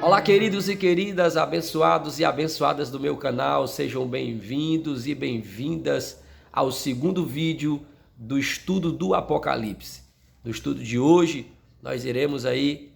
Olá, queridos e queridas, abençoados e abençoadas do meu canal, sejam bem-vindos e bem-vindas ao segundo vídeo do estudo do Apocalipse. No estudo de hoje, nós iremos aí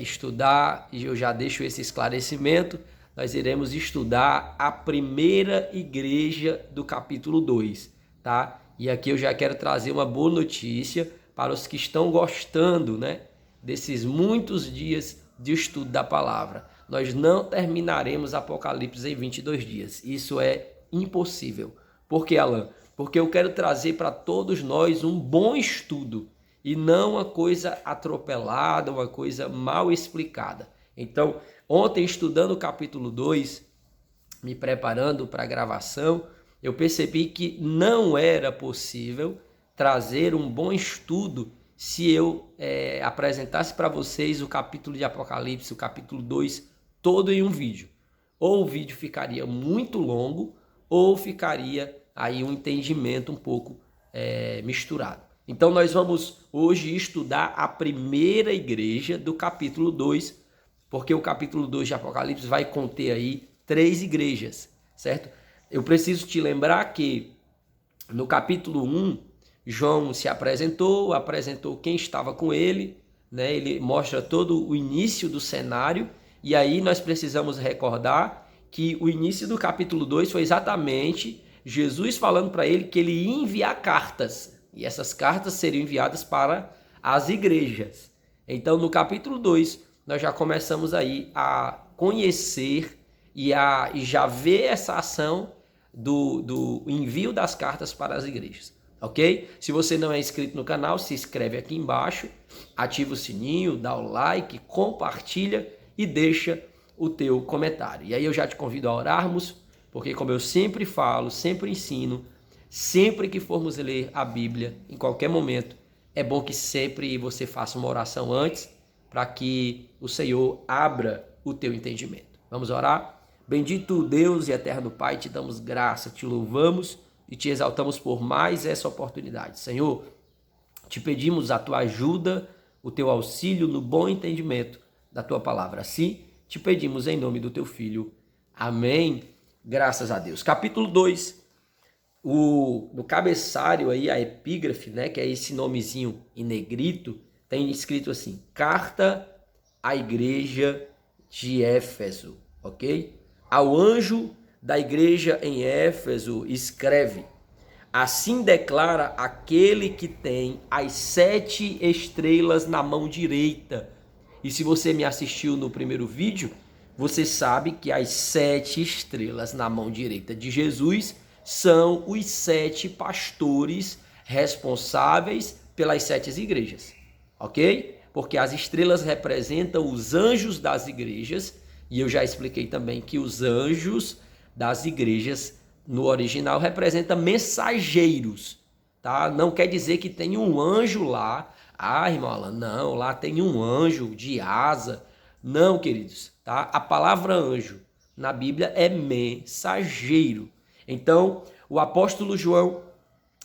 estudar, e eu já deixo esse esclarecimento, nós iremos estudar a primeira igreja do capítulo 2, tá? E aqui eu já quero trazer uma boa notícia para os que estão gostando, né, desses muitos dias de estudo da palavra. Nós não terminaremos Apocalipse em 22 dias. Isso é impossível. Por que, Alan? Porque eu quero trazer para todos nós um bom estudo e não uma coisa atropelada, uma coisa mal explicada. Então, ontem, estudando o capítulo 2, me preparando para a gravação, eu percebi que não era possível trazer um bom estudo se eu apresentasse para vocês o capítulo de Apocalipse, o capítulo 2, todo em um vídeo. Ou o vídeo ficaria muito longo, ou ficaria aí um entendimento um pouco misturado. Então nós vamos hoje estudar a primeira igreja do capítulo 2, porque o capítulo 2 de Apocalipse vai conter aí 3 igrejas, certo? Eu preciso te lembrar que no capítulo 1, João se apresentou quem estava com ele, né? Ele mostra todo o início do cenário, e aí nós precisamos recordar que o início do capítulo 2 foi exatamente Jesus falando para ele que ele ia enviar cartas, e essas cartas seriam enviadas para as igrejas. Então, no capítulo 2, nós já começamos aí a conhecer e já ver essa ação do envio das cartas para as igrejas. Ok? Se você não é inscrito no canal, se inscreve aqui embaixo, ativa o sininho, dá o like, compartilha e deixa o teu comentário. E aí eu já te convido a orarmos, porque como eu sempre falo, sempre ensino, sempre que formos ler a Bíblia, em qualquer momento, é bom que sempre você faça uma oração antes, para que o Senhor abra o teu entendimento. Vamos orar? Bendito Deus e eterno Pai, te damos graça, te louvamos e te exaltamos por mais essa oportunidade. Senhor, te pedimos a tua ajuda, o teu auxílio no bom entendimento da tua palavra. Assim, te pedimos em nome do teu Filho. Amém. Graças a Deus. Capítulo 2, no cabeçalho aí, a epígrafe, né, que é esse nomezinho em negrito, tem escrito assim: Carta à igreja de Éfeso, ok? Ao anjo da igreja em Éfeso escreve: assim declara aquele que tem as 7 estrelas na mão direita. E se você me assistiu no primeiro vídeo, você sabe que as 7 estrelas na mão direita de Jesus são os 7 pastores responsáveis pelas 7 igrejas, ok? Porque as estrelas representam os anjos das igrejas, e eu já expliquei também que os anjos das igrejas no original representam mensageiros, tá? Não quer dizer que tem um anjo lá. Ah, irmão Alan, não, lá tem um anjo de asa. Não, queridos, tá? A palavra anjo na Bíblia é mensageiro. Então, o apóstolo João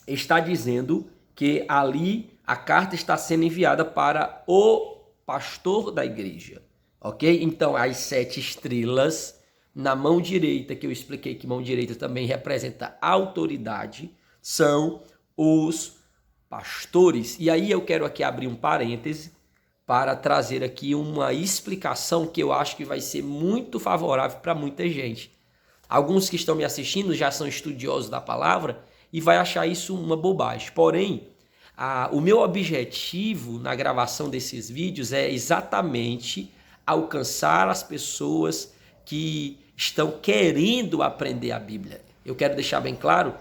está dizendo que ali a carta está sendo enviada para o pastor da igreja, ok? Então, as 7 estrelas na mão direita, que eu expliquei que mão direita também representa autoridade, são os pastores. E aí eu quero aqui abrir um parêntese para trazer aqui uma explicação que eu acho que vai ser muito favorável para muita gente. Alguns que estão me assistindo já são estudiosos da palavra e vai achar isso uma bobagem. Porém, o meu objetivo na gravação desses vídeos é exatamente alcançar as pessoas que estão querendo aprender a Bíblia. Eu quero deixar bem claro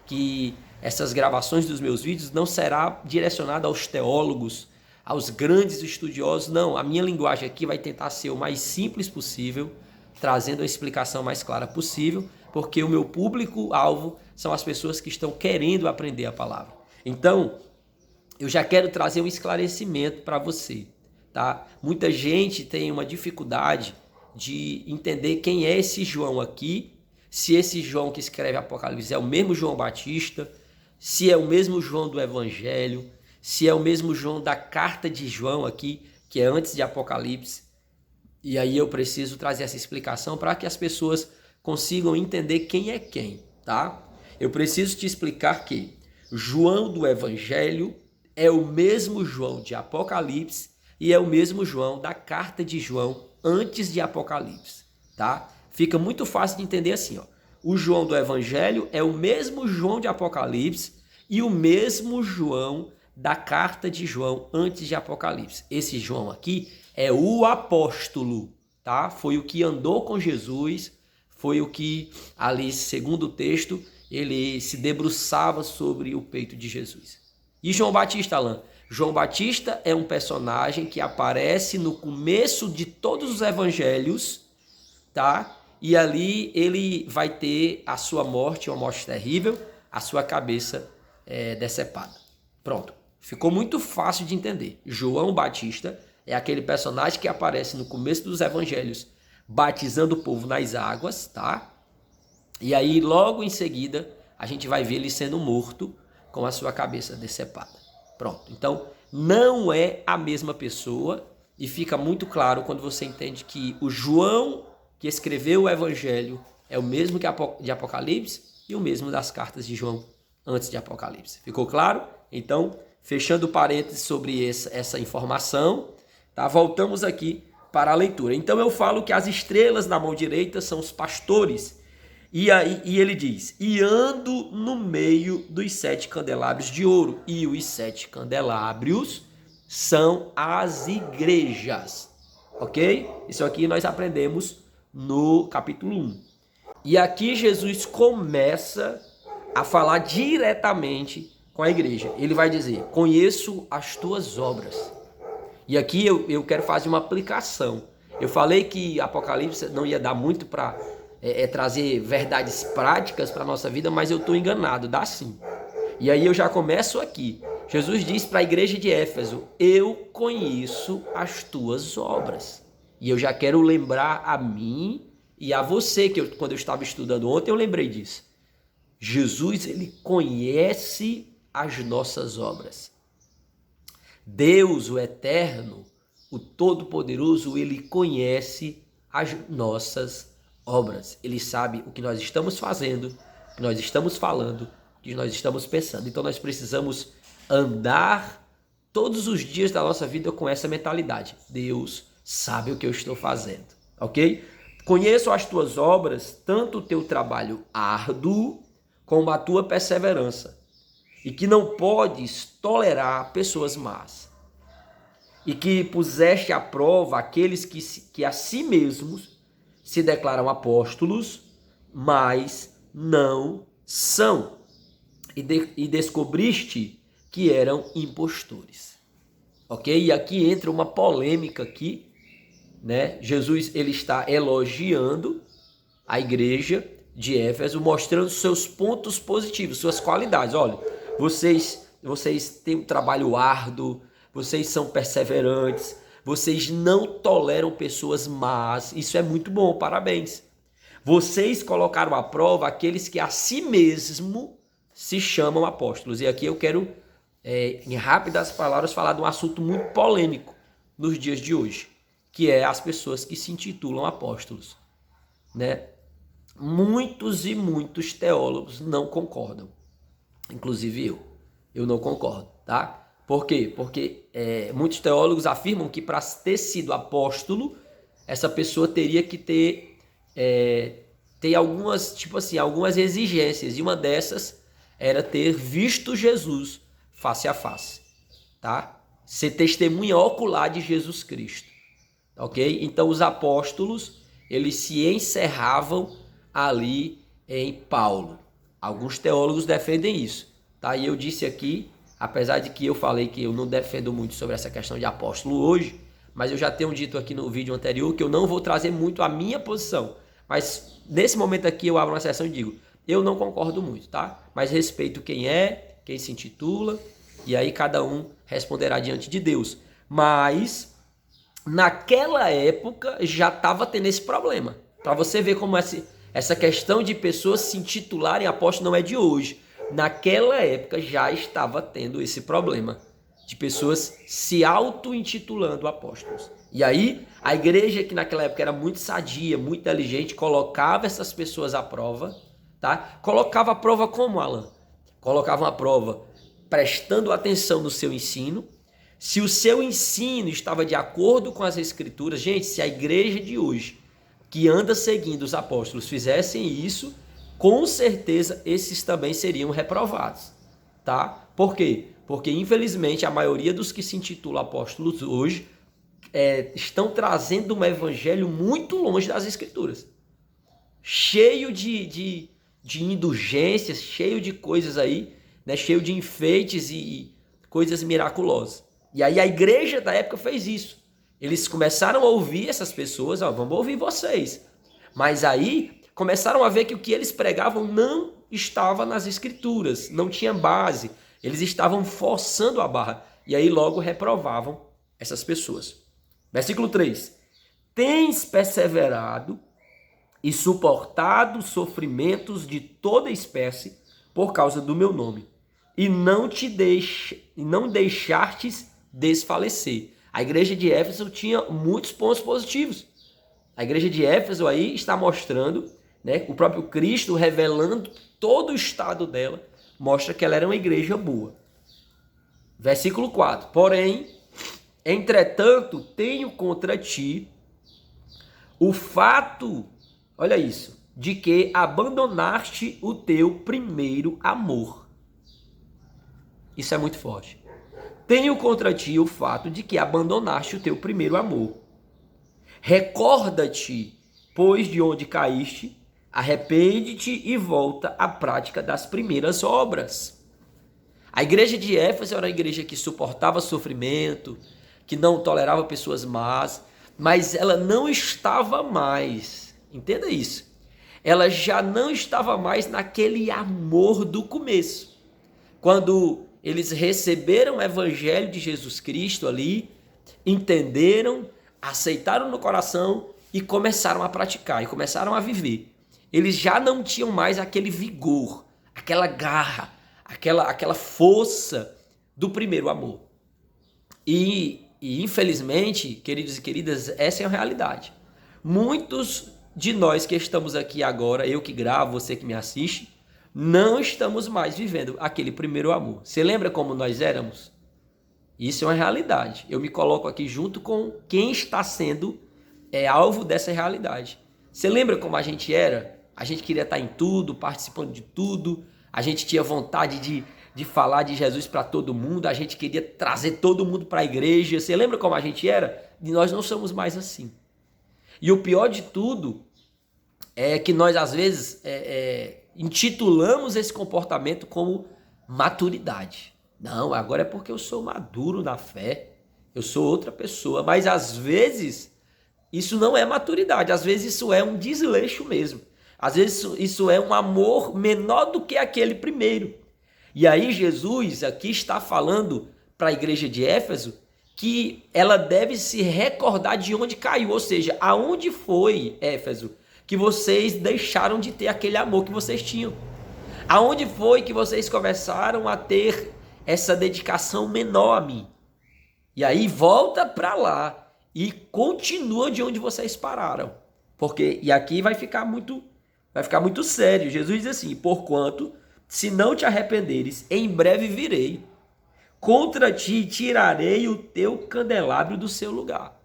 que essas gravações dos meus vídeos não será direcionada aos teólogos, aos grandes estudiosos, não. A minha linguagem aqui vai tentar ser o mais simples possível, trazendo a explicação mais clara possível, porque o meu público-alvo são as pessoas que estão querendo aprender a palavra. Então, eu já quero trazer um esclarecimento para você, tá? Muita gente tem uma dificuldade de entender quem é esse João aqui, se esse João que escreve Apocalipse é o mesmo João Batista, se é o mesmo João do Evangelho, se é o mesmo João da carta de João aqui, que é antes de Apocalipse. E aí eu preciso trazer essa explicação para que as pessoas consigam entender quem é quem, tá? Eu preciso te explicar que João do Evangelho é o mesmo João de Apocalipse e é o mesmo João da carta de João antes de Apocalipse, tá? Fica muito fácil de entender assim, ó. O João do Evangelho é o mesmo João de Apocalipse e o mesmo João da carta de João antes de Apocalipse. Esse João aqui é o apóstolo, tá? Foi o que andou com Jesus, foi o que ali, segundo o texto, ele se debruçava sobre o peito de Jesus. E João Batista, Alain? João Batista é um personagem que aparece no começo de todos os evangelhos, tá? E ali ele vai ter a sua morte, uma morte terrível, a sua cabeça decepada. Pronto. Ficou muito fácil de entender. João Batista é aquele personagem que aparece no começo dos evangelhos, batizando o povo nas águas, tá? E aí, logo em seguida, a gente vai ver ele sendo morto com a sua cabeça decepada. Pronto. Então, não é a mesma pessoa e fica muito claro quando você entende que o João que escreveu o Evangelho é o mesmo que de Apocalipse e o mesmo das cartas de João antes de Apocalipse. Ficou claro? Então, fechando parênteses sobre essa informação, tá? Voltamos aqui para a leitura. Então, eu falo que as estrelas na mão direita são os pastores. E ele diz, e ando no meio dos 7 candelabros de ouro. E os 7 candelabros são as igrejas. Ok? Isso aqui nós aprendemos no capítulo 1. E aqui Jesus começa a falar diretamente com a igreja. Ele vai dizer, conheço as tuas obras. E aqui eu quero fazer uma aplicação. Eu falei que Apocalipse não ia dar muito para trazer verdades práticas para a nossa vida, mas eu estou enganado, dá sim. E aí eu já começo aqui. Jesus diz para a igreja de Éfeso, eu conheço as tuas obras. E eu já quero lembrar a mim e a você, que quando eu estava estudando ontem, eu lembrei disso. Jesus, ele conhece as nossas obras. Deus, o Eterno, o Todo-Poderoso, ele conhece as nossas obras. Ele sabe o que nós estamos fazendo, o que nós estamos falando, o que nós estamos pensando. Então nós precisamos andar todos os dias da nossa vida com essa mentalidade. Deus sabe o que eu estou fazendo, ok? Conheço as tuas obras, tanto o teu trabalho árduo como a tua perseverança, e que não podes tolerar pessoas más, e que puseste à prova aqueles que a si mesmos se declaram apóstolos, mas não são, e descobriste que eram impostores, ok? E aqui entra uma polêmica aqui, né? Jesus, ele está elogiando a igreja de Éfeso, mostrando seus pontos positivos, suas qualidades. Olha, vocês têm um trabalho árduo, vocês são perseverantes, vocês não toleram pessoas más, isso é muito bom, parabéns. Vocês colocaram à prova aqueles que a si mesmo se chamam apóstolos. E aqui eu quero, em rápidas palavras, falar de um assunto muito polêmico nos dias de hoje, que é as pessoas que se intitulam apóstolos, né? Muitos e muitos teólogos não concordam, inclusive eu não concordo, tá? Por quê? Porque muitos teólogos afirmam que para ter sido apóstolo, essa pessoa teria que ter algumas, tipo assim, algumas exigências, e uma dessas era ter visto Jesus face a face, tá? Ser testemunha ocular de Jesus Cristo. Ok? Então os apóstolos, eles se encerravam ali em Paulo. Alguns teólogos defendem isso, tá? E eu disse aqui, apesar de que eu falei que eu não defendo muito sobre essa questão de apóstolo hoje, mas eu já tenho dito aqui no vídeo anterior que eu não vou trazer muito a minha posição. Mas nesse momento aqui eu abro uma sessão e digo, eu não concordo muito, tá? Mas respeito quem se intitula, e aí cada um responderá diante de Deus. Mas naquela época já estava tendo esse problema. Para você ver como essa questão de pessoas se intitularem apóstolo não é de hoje. Naquela época já estava tendo esse problema, de pessoas se auto-intitulando apóstolos. E aí, a igreja, que naquela época era muito sadia, muito inteligente, colocava essas pessoas à prova, tá? Colocava a prova como, Alan? Colocava a prova prestando atenção no seu ensino. Se o seu ensino estava de acordo com as escrituras, gente, se a igreja de hoje, que anda seguindo os apóstolos, fizessem isso, com certeza esses também seriam reprovados, tá? Por quê? Porque, infelizmente, a maioria dos que se intitulam apóstolos hoje estão trazendo um evangelho muito longe das escrituras. Cheio de indulgências, cheio de coisas aí, né? Cheio de enfeites e coisas miraculosas. E aí a igreja da época fez isso. Eles começaram a ouvir essas pessoas, ó, vamos ouvir vocês. Mas aí começaram a ver que o que eles pregavam não estava nas escrituras, não tinha base. Eles estavam forçando a barra. E aí logo reprovavam essas pessoas. Versículo 3. Tens perseverado e suportado sofrimentos de toda espécie por causa do meu nome. E não deixastes desfalecer. A igreja de Éfeso tinha muitos pontos positivos. A igreja de Éfeso aí está mostrando, né, o próprio Cristo revelando todo o estado dela, mostra que ela era uma igreja boa. Versículo 4. Porém, entretanto, tenho contra ti o fato, olha isso, de que abandonaste o teu primeiro amor. Isso é muito forte. Tenho contra ti o fato de que abandonaste o teu primeiro amor. Recorda-te, pois, de onde caíste, arrepende-te e volta à prática das primeiras obras. A igreja de Éfeso era uma igreja que suportava sofrimento, que não tolerava pessoas más, mas ela não estava mais, entenda isso, ela já não estava mais naquele amor do começo. Quando eles receberam o evangelho de Jesus Cristo ali, entenderam, aceitaram no coração e começaram a praticar, e começaram a viver. Eles já não tinham mais aquele vigor, aquela garra, aquela força do primeiro amor. E infelizmente, queridos e queridas, essa é a realidade. Muitos de nós que estamos aqui agora, eu que gravo, você que me assiste, não estamos mais vivendo aquele primeiro amor. Você lembra como nós éramos? Isso é uma realidade. Eu me coloco aqui junto com quem está sendo alvo dessa realidade. Você lembra como a gente era? A gente queria estar em tudo, participando de tudo. A gente tinha vontade de falar de Jesus para todo mundo. A gente queria trazer todo mundo para a igreja. Você lembra como a gente era? E nós não somos mais assim. E o pior de tudo é que nós, às vezes, intitulamos esse comportamento como maturidade. Não, agora é porque eu sou maduro na fé. Eu sou outra pessoa. Mas, às vezes, isso não é maturidade. Às vezes, isso é um desleixo mesmo. Às vezes, isso é um amor menor do que aquele primeiro. E aí, Jesus aqui está falando para a igreja de Éfeso que ela deve se recordar de onde caiu. Ou seja, aonde foi, Éfeso, que vocês deixaram de ter aquele amor que vocês tinham? Aonde foi que vocês começaram a ter essa dedicação menor a mim? E aí volta para lá e continua de onde vocês pararam. Porque, e aqui vai ficar muito sério. Jesus diz assim: porquanto, se não te arrependeres, em breve virei. Contra ti tirarei o teu candelabro do seu lugar.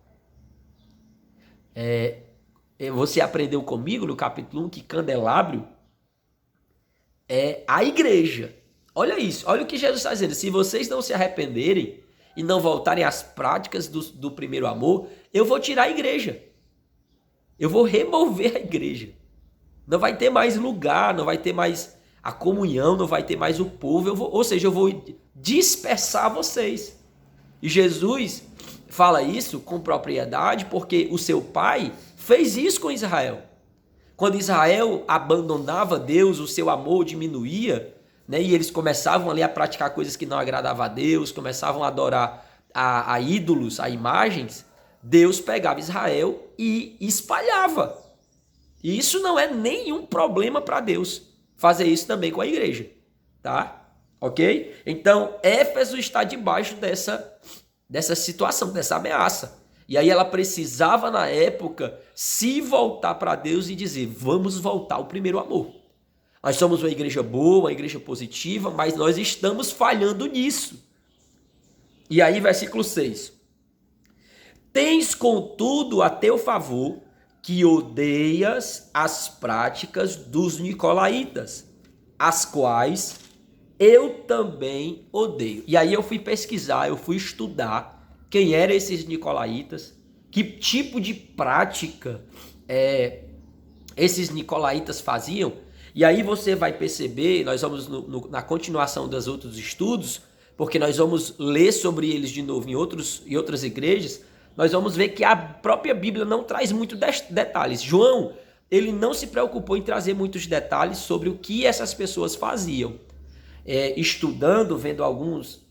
Você aprendeu comigo no capítulo 1 que candelabro é a igreja. Olha isso, olha o que Jesus está dizendo. Se vocês não se arrependerem e não voltarem às práticas do primeiro amor, eu vou tirar a igreja. Eu vou remover a igreja. Não vai ter mais lugar, não vai ter mais a comunhão, não vai ter mais o povo. Eu vou dispersar vocês. E Jesus fala isso com propriedade porque o seu pai fez isso com Israel. Quando Israel abandonava Deus, o seu amor diminuía, né, e eles começavam ali a praticar coisas que não agradavam a Deus, começavam a adorar a ídolos, a imagens, Deus pegava Israel e espalhava. E isso não é nenhum problema para Deus fazer isso também com a igreja, tá? ok? Então, Éfeso está debaixo dessa situação, dessa ameaça. E aí ela precisava, na época, se voltar para Deus e dizer, vamos voltar ao primeiro amor. Nós somos uma igreja boa, uma igreja positiva, mas nós estamos falhando nisso. E aí, versículo 6. Tens, contudo, a teu favor que odeias as práticas dos nicolaítas, as quais eu também odeio. E aí eu fui pesquisar, eu fui estudar quem eram esses nicolaítas, que tipo de prática esses nicolaítas faziam. E aí você vai perceber, nós vamos na continuação dos outros estudos, porque nós vamos ler sobre eles de novo em outras igrejas, nós vamos ver que a própria Bíblia não traz muitos detalhes. João, ele não se preocupou em trazer muitos detalhes sobre o que essas pessoas faziam. Estudando, vendo alguns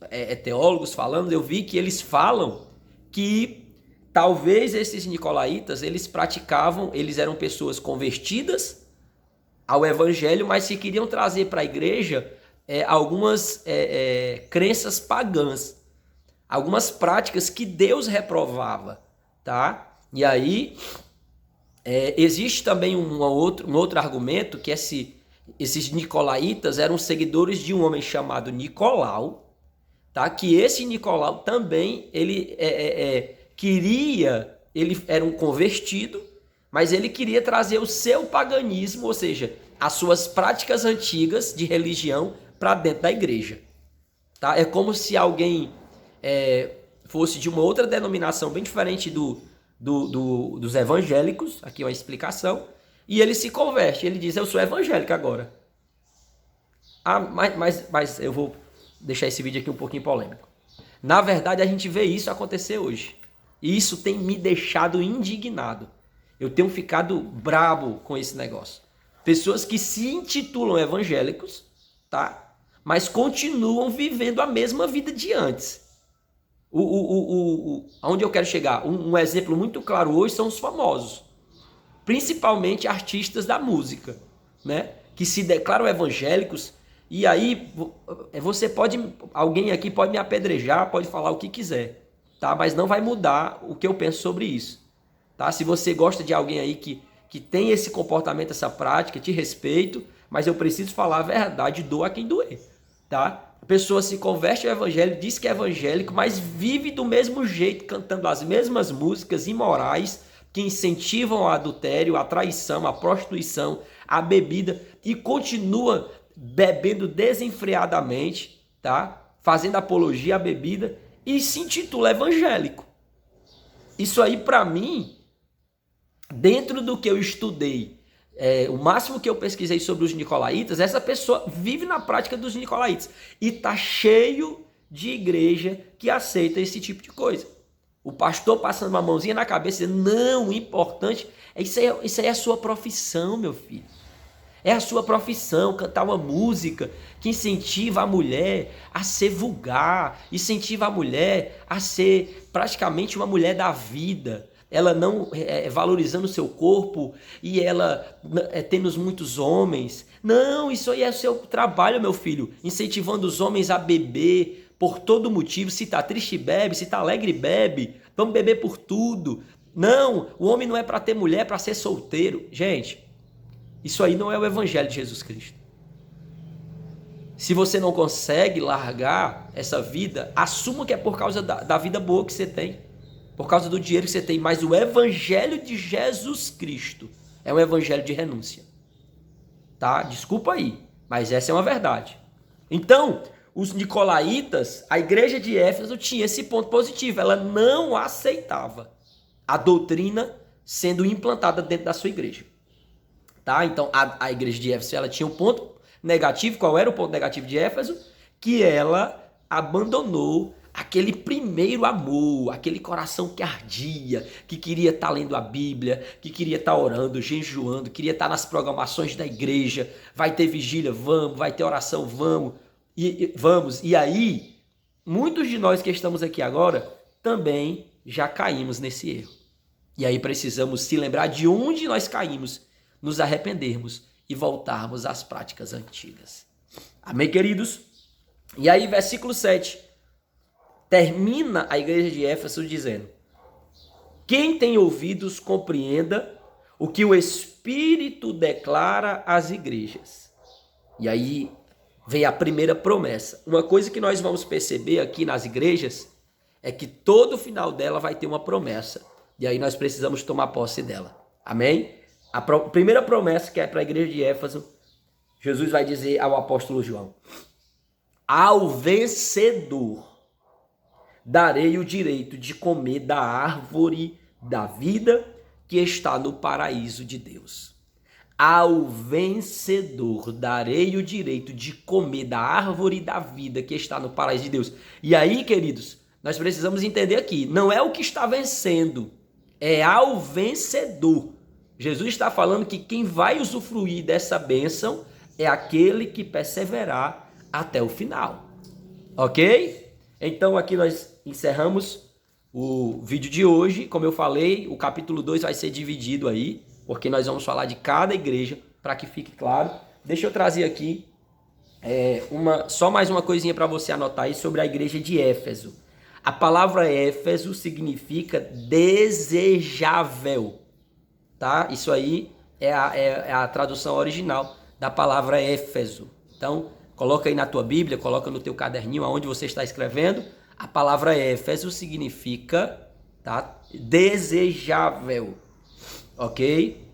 teólogos falando, eu vi que eles falam que talvez esses nicolaítas, eles eram pessoas convertidas ao evangelho, mas que queriam trazer para a igreja algumas crenças pagãs, algumas práticas que Deus reprovava, tá? E aí existe também um outro argumento, que esses nicolaítas eram seguidores de um homem chamado Nicolau, tá? Que esse Nicolau também, ele era um convertido, mas ele queria trazer o seu paganismo, ou seja, as suas práticas antigas de religião para dentro da igreja, tá? É como se alguém fosse de uma outra denominação bem diferente dos evangélicos, aqui uma explicação, e ele se converte, ele diz, eu sou evangélico agora. Mas eu vou deixar esse vídeo aqui um pouquinho polêmico. Na verdade, a gente vê isso acontecer hoje. E isso tem me deixado indignado. Eu tenho ficado brabo com esse negócio. Pessoas que se intitulam evangélicos, tá? Mas continuam vivendo a mesma vida de antes. Aonde eu quero chegar? Um exemplo muito claro hoje são os famosos. Principalmente artistas da música, né? Que se declaram evangélicos. E aí, alguém aqui pode me apedrejar, pode falar o que quiser, tá? Mas não vai mudar o que eu penso sobre isso, tá? Se você gosta de alguém aí que tem esse comportamento, essa prática, te respeito, mas eu preciso falar a verdade, doa quem doer, tá? A pessoa se converte ao evangelho, diz que é evangélico, mas vive do mesmo jeito, cantando as mesmas músicas imorais que incentivam o adultério, a traição, a prostituição, a bebida, e continua bebendo desenfreadamente, tá? Fazendo apologia à bebida e se intitula evangélico. Isso aí, para mim, dentro do que eu estudei, o máximo que eu pesquisei sobre os nicolaítas, essa pessoa vive na prática dos nicolaítas e tá cheio de igreja que aceita esse tipo de coisa. O pastor passando uma mãozinha na cabeça, dizendo, não, o importante isso aí é a sua profissão, meu filho. É a sua profissão, cantar uma música que incentiva a mulher a ser vulgar, incentiva a mulher a ser praticamente uma mulher da vida. Ela não valorizando o seu corpo e ela tendo muitos homens. Não, isso aí é o seu trabalho, meu filho. Incentivando os homens a beber por todo motivo. Se tá triste, bebe. Se tá alegre, bebe. Vamos beber por tudo. Não, o homem não é para ter mulher, é para ser solteiro. Gente, isso aí não é o evangelho de Jesus Cristo. Se você não consegue largar essa vida, assuma que é por causa da vida boa que você tem, por causa do dinheiro que você tem, mas o evangelho de Jesus Cristo é um evangelho de renúncia, tá? Desculpa aí, mas essa é uma verdade. Então, os nicolaítas, a igreja de Éfeso tinha esse ponto positivo, ela não aceitava a doutrina sendo implantada dentro da sua igreja. Tá? Então, a igreja de Éfeso, ela tinha um ponto negativo. Qual era o ponto negativo de Éfeso? Que ela abandonou aquele primeiro amor, aquele coração que ardia, que queria estar lendo a Bíblia, que queria estar orando, jejuando, queria estar nas programações da igreja. Vai ter vigília, vamos. Vai ter oração, vamos. Vamos. E aí, muitos de nós que estamos aqui agora também já caímos nesse erro. E aí precisamos se lembrar de onde nós caímos, nos arrependermos e voltarmos às práticas antigas. Amém, queridos? E aí, versículo 7, termina a igreja de Éfeso dizendo: quem tem ouvidos, compreenda o que o Espírito declara às igrejas. E aí vem a primeira promessa. Uma coisa que nós vamos perceber aqui nas igrejas é que todo final dela vai ter uma promessa. E aí nós precisamos tomar posse dela. Amém? A primeira promessa, que é para a igreja de Éfeso, Jesus vai dizer ao apóstolo João: ao vencedor darei o direito de comer da árvore da vida que está no paraíso de Deus. Ao vencedor darei o direito de comer da árvore da vida que está no paraíso de Deus. E aí, queridos, nós precisamos entender aqui, não é o que está vencendo, é ao vencedor. Jesus está falando que quem vai usufruir dessa bênção é aquele que perseverar até o final. Ok? Então aqui nós encerramos o vídeo de hoje. Como eu falei, o capítulo 2 vai ser dividido aí, porque nós vamos falar de cada igreja, para que fique claro. Deixa eu trazer aqui só mais uma coisinha para você anotar aí sobre a igreja de Éfeso. A palavra Éfeso significa desejável, tá? Isso aí é a tradução original da palavra Éfeso. Então, coloca aí na tua Bíblia, coloca no teu caderninho, aonde você está escrevendo. A palavra Éfeso significa, tá, desejável, ok?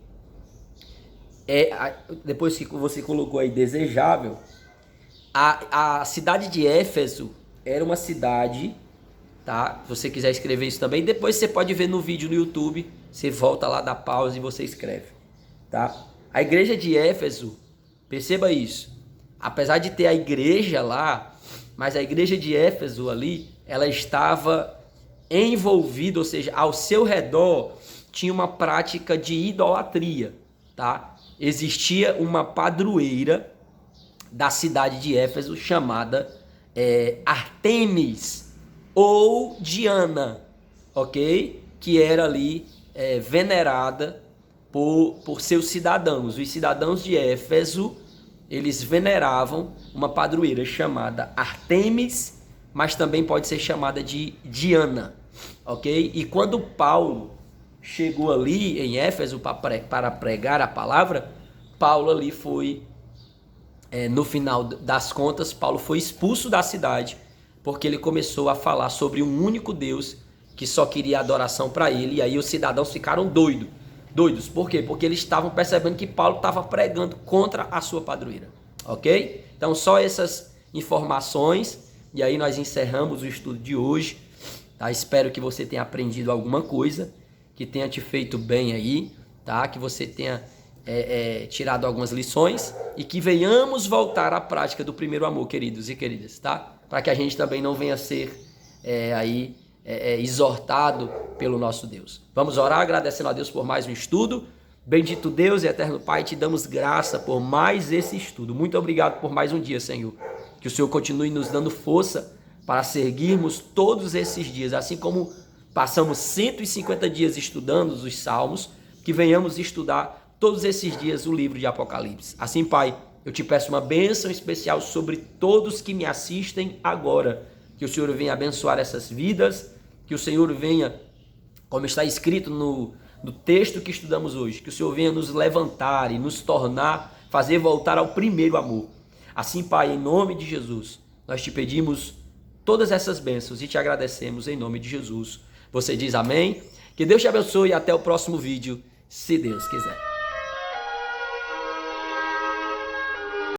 Depois que você colocou aí desejável, a cidade de Éfeso era uma cidade, tá? Se você quiser escrever isso também, depois você pode ver no vídeo no YouTube, você volta lá, dá pausa e você escreve, tá? A igreja de Éfeso, perceba isso, apesar de ter a igreja lá, mas a igreja de Éfeso ali, ela estava envolvida, ou seja, ao seu redor tinha uma prática de idolatria, tá? Existia uma padroeira da cidade de Éfeso chamada Artemis ou Diana, ok? Que era ali venerada por seus cidadãos. Os cidadãos de Éfeso, eles veneravam uma padroeira chamada Artemis, mas também pode ser chamada de Diana, ok? E quando Paulo chegou ali em Éfeso para pregar a palavra, Paulo ali foi, no final das contas, Paulo foi expulso da cidade, porque ele começou a falar sobre um único Deus que só queria adoração para ele, e aí os cidadãos ficaram doidos. Por quê? Porque eles estavam percebendo que Paulo estava pregando contra a sua padroeira, ok? Então só essas informações, e aí nós encerramos o estudo de hoje, tá? Espero que você tenha aprendido alguma coisa, que tenha te feito bem aí, tá? Que você tenha tirado algumas lições e que venhamos voltar à prática do primeiro amor, queridos e queridas, tá? Para que a gente também não venha ser exortado pelo nosso Deus. Vamos orar agradecendo a Deus por mais um estudo. Bendito Deus e eterno Pai, te damos graça por mais esse estudo. Muito obrigado por mais um dia, Senhor. Que o Senhor continue nos dando força para seguirmos todos esses dias, assim como passamos 150 dias estudando os Salmos, que venhamos estudar todos esses dias o livro de Apocalipse. Assim, Pai, eu te peço uma bênção especial sobre todos que me assistem agora. Que o Senhor venha abençoar essas vidas, que o Senhor venha, como está escrito no texto que estudamos hoje, que o Senhor venha nos levantar e nos tornar, fazer voltar ao primeiro amor. Assim, Pai, em nome de Jesus, nós te pedimos todas essas bênçãos e te agradecemos em nome de Jesus. Você diz amém? Que Deus te abençoe e até o próximo vídeo, se Deus quiser.